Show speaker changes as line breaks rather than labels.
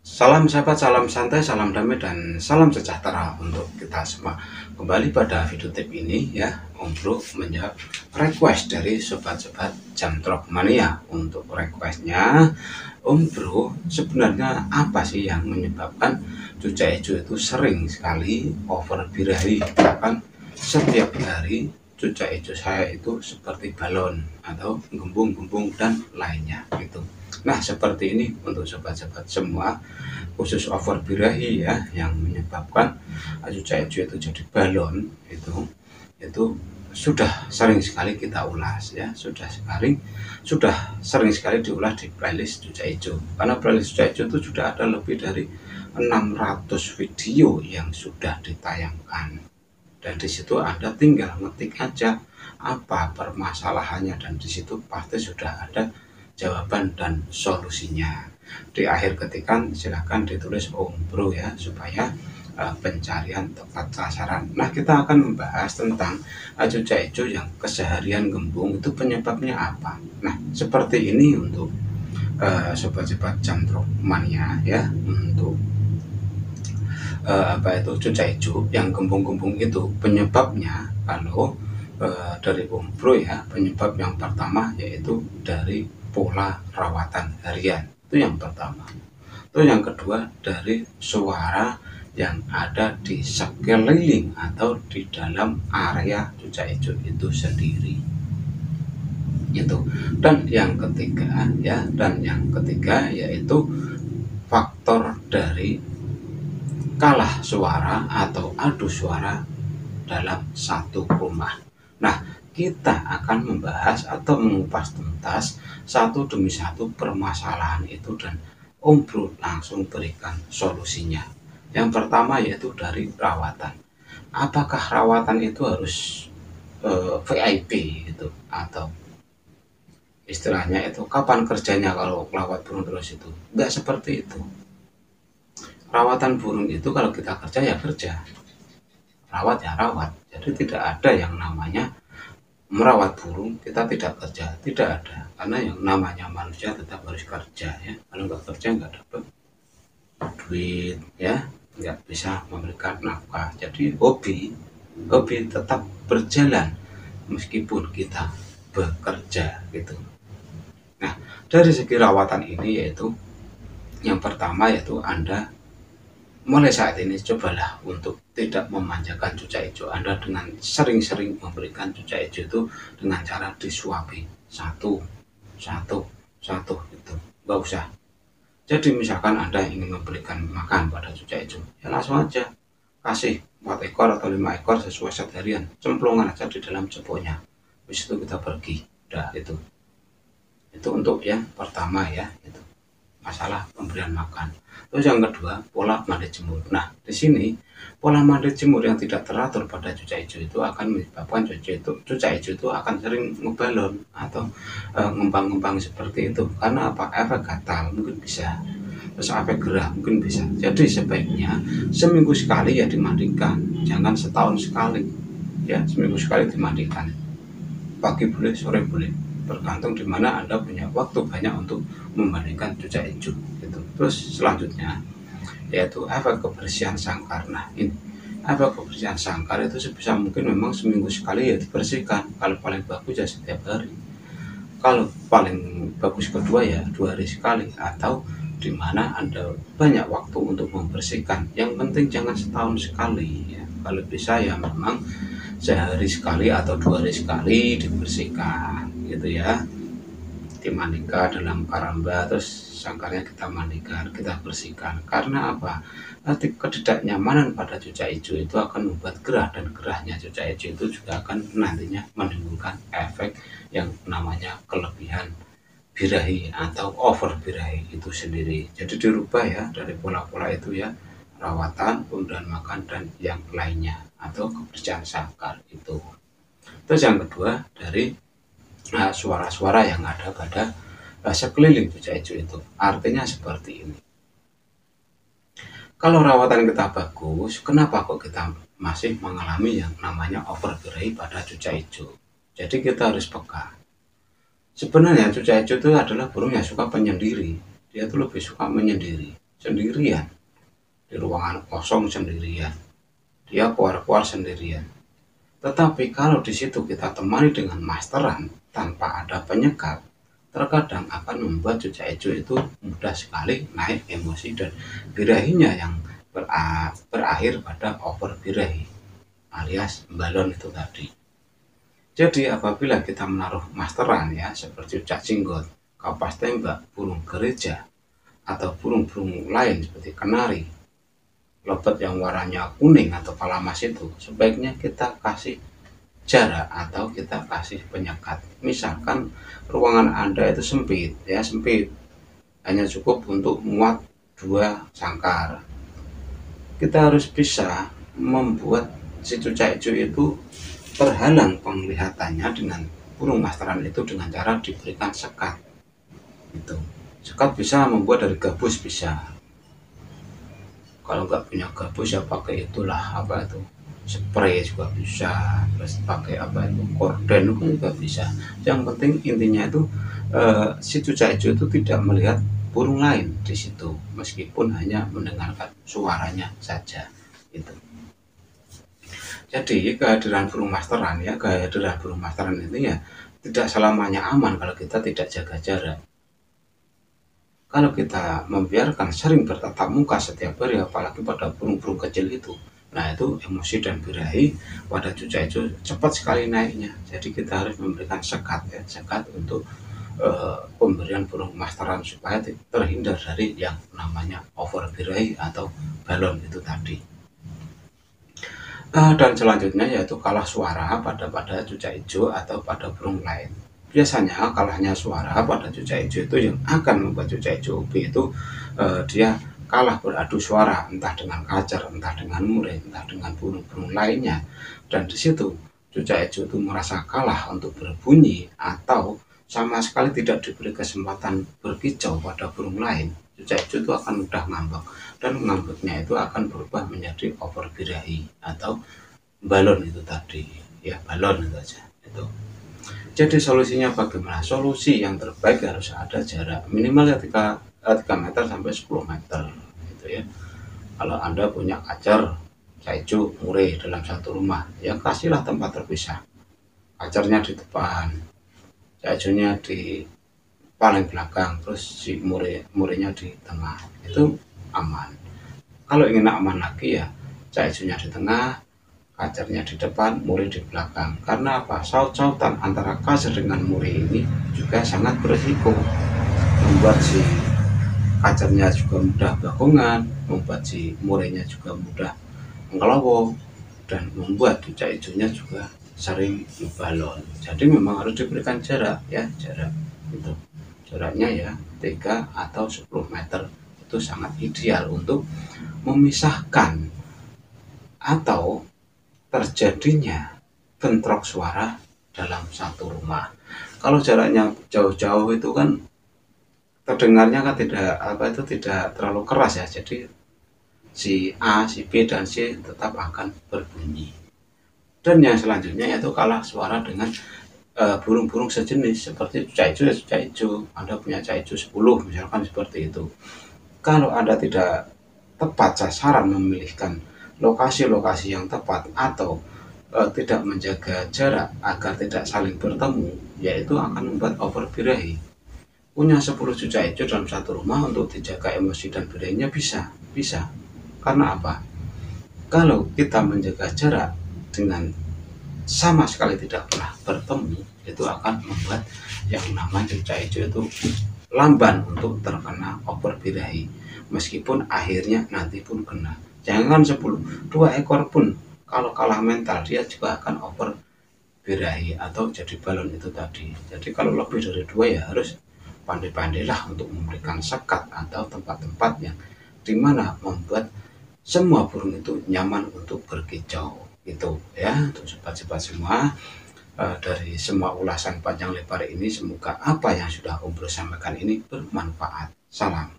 Salam sahabat, salam santai, salam damai, dan salam sejahtera untuk kita semua. Kembali pada video tip ini ya, Om Bro menjawab request dari sobat-sobat Jamtrok Mania. Untuk requestnya, Om Bro, sebenarnya apa sih yang menyebabkan cucak hijau itu sering sekali over birahi? Bahkan setiap hari cucak hijau saya itu seperti balon atau gembung-gembung dan lainnya gitu. Nah, seperti ini untuk sobat-sobat semua, khusus over birahi ya, yang menyebabkan cucak hijau itu jadi balon itu sudah sering sekali kita ulas ya, sudah sering sekali diulas di playlist cucak hijau. Karena playlist cucak hijau itu sudah ada lebih dari 600 video yang sudah ditayangkan, dan di situ Anda tinggal ngetik aja apa permasalahannya, dan di situ pasti sudah ada jawaban dan solusinya. Di akhir ketikan silahkan ditulis Om Bro ya, supaya pencarian tepat sasaran. Nah, kita akan membahas tentang cucak hijau yang keseharian gembung itu penyebabnya apa. Nah, seperti ini untuk sobat-sobat Jamtrok Mania ya, untuk apa itu cucak hijau yang gembung-gembung itu penyebabnya. Kalau dari Om Bro ya, penyebab yang pertama yaitu dari pola rawatan harian, itu yang pertama. Terus yang kedua dari suara yang ada di sekeliling atau di dalam area cucak hijau itu sendiri itu. Dan yang ketiga yaitu faktor dari kalah suara atau adu suara dalam satu rumah. Nah, kita akan membahas atau mengupas tuntas satu demi satu permasalahan itu, dan Om Bro langsung berikan solusinya. Yang pertama yaitu dari rawatan. Apakah rawatan itu harus VIP itu, atau istilahnya itu kapan kerjanya kalau rawat burung terus? Itu enggak seperti itu. Rawatan burung itu kalau kita kerja ya kerja, rawat ya rawat. Jadi tidak ada yang namanya merawat burung kita tidak kerja, tidak ada. Karena yang namanya manusia tetap harus kerja ya. Kalau nggak kerja nggak dapat duit ya, nggak bisa memberikan nafkah. Jadi hobi tetap berjalan meskipun kita bekerja gitu. Nah, dari segi rawatan ini yaitu yang pertama yaitu Anda mulai saat ini cobalah untuk tidak memanjakan cucak hijau Anda dengan sering-sering memberikan cucak hijau itu dengan cara disuapi satu satu satu gitu, nggak usah. Jadi misalkan Anda ingin memberikan makan pada cucak hijau, ya langsung aja kasih 4 ekor atau 5 ekor sesuai set harian, cemplungan aja di dalam cepotnya. Habis itu kita pergi, udah itu untuk yang pertama ya, itu masalah pemberian makan. Terus yang kedua, pola mandi jemur. Nah, di sini pola mandi jemur yang tidak teratur pada cucak hijau itu akan menyebabkan cucak hijau itu akan sering ngebalon atau ngembang-ngembang seperti itu. Karena apa? Efek gatal mungkin bisa, terus efek gerah mungkin bisa. Jadi sebaiknya seminggu sekali ya dimandikan, jangan setahun sekali ya. Seminggu sekali dimandikan, pagi boleh, sore boleh, tergantung di mana Anda punya waktu banyak untuk membandingkan cucak hijau gitu. Terus selanjutnya yaitu efek kebersihan sangkar. Nah, ini efek kebersihan sangkar itu sebisa mungkin memang seminggu sekali ya dibersihkan. Kalau paling bagus ya setiap hari. Kalau paling bagus kedua ya 2 hari sekali, atau di mana Anda banyak waktu untuk membersihkan. Yang penting jangan setahun sekali ya. Kalau bisa ya memang sehari sekali atau 2 hari sekali dibersihkan gitu ya, dimandikan dalam karamba, terus sangkarnya kita mandikan, kita bersihkan. Karena apa? Nanti ketidaknyamanan pada cucak hijau itu akan membuat gerah, dan gerahnya cucak hijau itu juga akan nantinya menimbulkan efek yang namanya kelebihan birahi atau over birahi itu sendiri. Jadi dirubah ya dari pola-pola itu ya, rawatan, pemberian makan, dan yang lainnya, atau kebersihan sangkar itu. Terus yang kedua dari suara-suara yang ada pada sekeliling cucak hijau itu. Artinya seperti ini. Kalau rawatan kita bagus, kenapa kok kita masih mengalami yang namanya over birahi pada cucak hijau? Jadi kita harus peka. Sebenarnya cucak hijau itu adalah burung yang suka penyendiri. Dia tuh lebih suka menyendiri. sendirian, di ruangan kosong sendirian, dia keluar-keluar sendirian. Tetapi kalau di situ kita temani dengan masteran tanpa ada penyekat, terkadang akan membuat cucak hijau itu mudah sekali naik emosi dan birahinya yang berakhir pada over birahi alias balon itu tadi. Jadi apabila kita menaruh masteran ya seperti cucak jenggot, kapas tembak, burung gereja, atau burung-burung lain seperti kenari, lobet yang warnanya kuning atau palamas itu, sebaiknya kita kasih jarak atau kita kasih penyekat. Misalkan ruangan Anda itu sempit ya, sempit, hanya cukup untuk muat 2 sangkar. Kita harus bisa membuat si cucak hijau itu terhalang penglihatannya dengan burung masteran itu dengan cara diberikan sekat. Itu sekat bisa membuat dari gabus, bisa. Kalau nggak punya gabus ya pakai itulah apa itu, spray juga bisa, terus pakai apa itu korden pun juga bisa. Yang penting intinya itu si cucak hijau itu tidak melihat burung lain di situ, meskipun hanya mendengarkan suaranya saja. Itu. Jadi kehadiran burung masteran ya, kehadiran burung masteran itu ya tidak selamanya aman kalau kita tidak jaga jarak. Kalau kita membiarkan sering bertatap muka setiap hari, apalagi pada burung-burung kecil itu, nah itu emosi dan birahi pada cucak hijau cepat sekali naiknya. Jadi kita harus memberikan sekat ya, sekat untuk pemberian burung masteran supaya terhindar dari yang namanya over birahi atau balon itu tadi. Dan selanjutnya yaitu kalah suara pada cucak hijau atau pada burung lain. Biasanya kalahnya suara pada cucak hijau itu yang akan membuat cucak hijau OB itu dia kalah beradu suara, entah dengan kacer, entah dengan murai, entah dengan burung-burung lainnya. Dan di situ cucak hijau itu merasa kalah untuk berbunyi atau sama sekali tidak diberi kesempatan berkicau pada burung lain. Cucak hijau itu akan mudah ngambek, dan ngambeknya itu akan berubah menjadi over birahi atau balon itu tadi. Ya, balon itu aja. Itu. Jadi solusinya bagaimana? Solusi yang terbaik harus ada jarak minimal ya 3 meter sampai 10 meter gitu ya. Kalau Anda punya kacer, hijau, murai dalam satu rumah, ya kasihlah tempat terpisah. Kacernya di depan, hijaunya di paling belakang, terus si murainya di tengah. Itu aman. Kalau ingin aman lagi ya hijaunya di tengah, kacernya di depan, murai di belakang. Karena apa? Saut-sautan antara kacer dengan murai ini juga sangat berisiko, membuat si kacernya juga mudah bakungan, membuat si murainya juga mudah ngelowo, dan membuat cucak hijaunya juga sering balon. Jadi memang harus diberikan jarak ya, jarak itu. Jaraknya ya 3 atau 10 meter itu sangat ideal untuk memisahkan atau terjadinya bentrok suara dalam satu rumah. Kalau jaraknya jauh-jauh itu kan terdengarnya kan tidak terlalu keras ya. Jadi si A, si B dan C tetap akan berbunyi. Dan yang selanjutnya yaitu kalah suara dengan burung-burung sejenis seperti cucak hijau. Anda punya cucak hijau 10 misalkan seperti itu. Kalau Anda tidak tepat sasaran memilihkan lokasi-lokasi yang tepat atau tidak menjaga jarak agar tidak saling bertemu, yaitu akan membuat over birahi. Punya 10 cucak hijau dalam satu rumah untuk dijaga emosi dan birahinya bisa. Karena apa? Kalau kita menjaga jarak dengan sama sekali tidak pernah bertemu, itu akan membuat yang namanya cucak hijau itu lamban untuk terkena over birahi. Meskipun akhirnya nanti pun kena. Jangan 10, 2 ekor pun kalau kalah mental dia juga akan over birahi atau jadi balon itu tadi. Jadi kalau lebih dari 2 ya harus pandai-pandailah untuk memberikan sekat atau tempat-tempat yang dimana membuat semua burung itu nyaman untuk berkicau. Gitu ya untuk sobat-sobat semua. Dari semua ulasan panjang lebar ini, semoga apa yang sudah Om Bro sampaikan ini bermanfaat. Salam.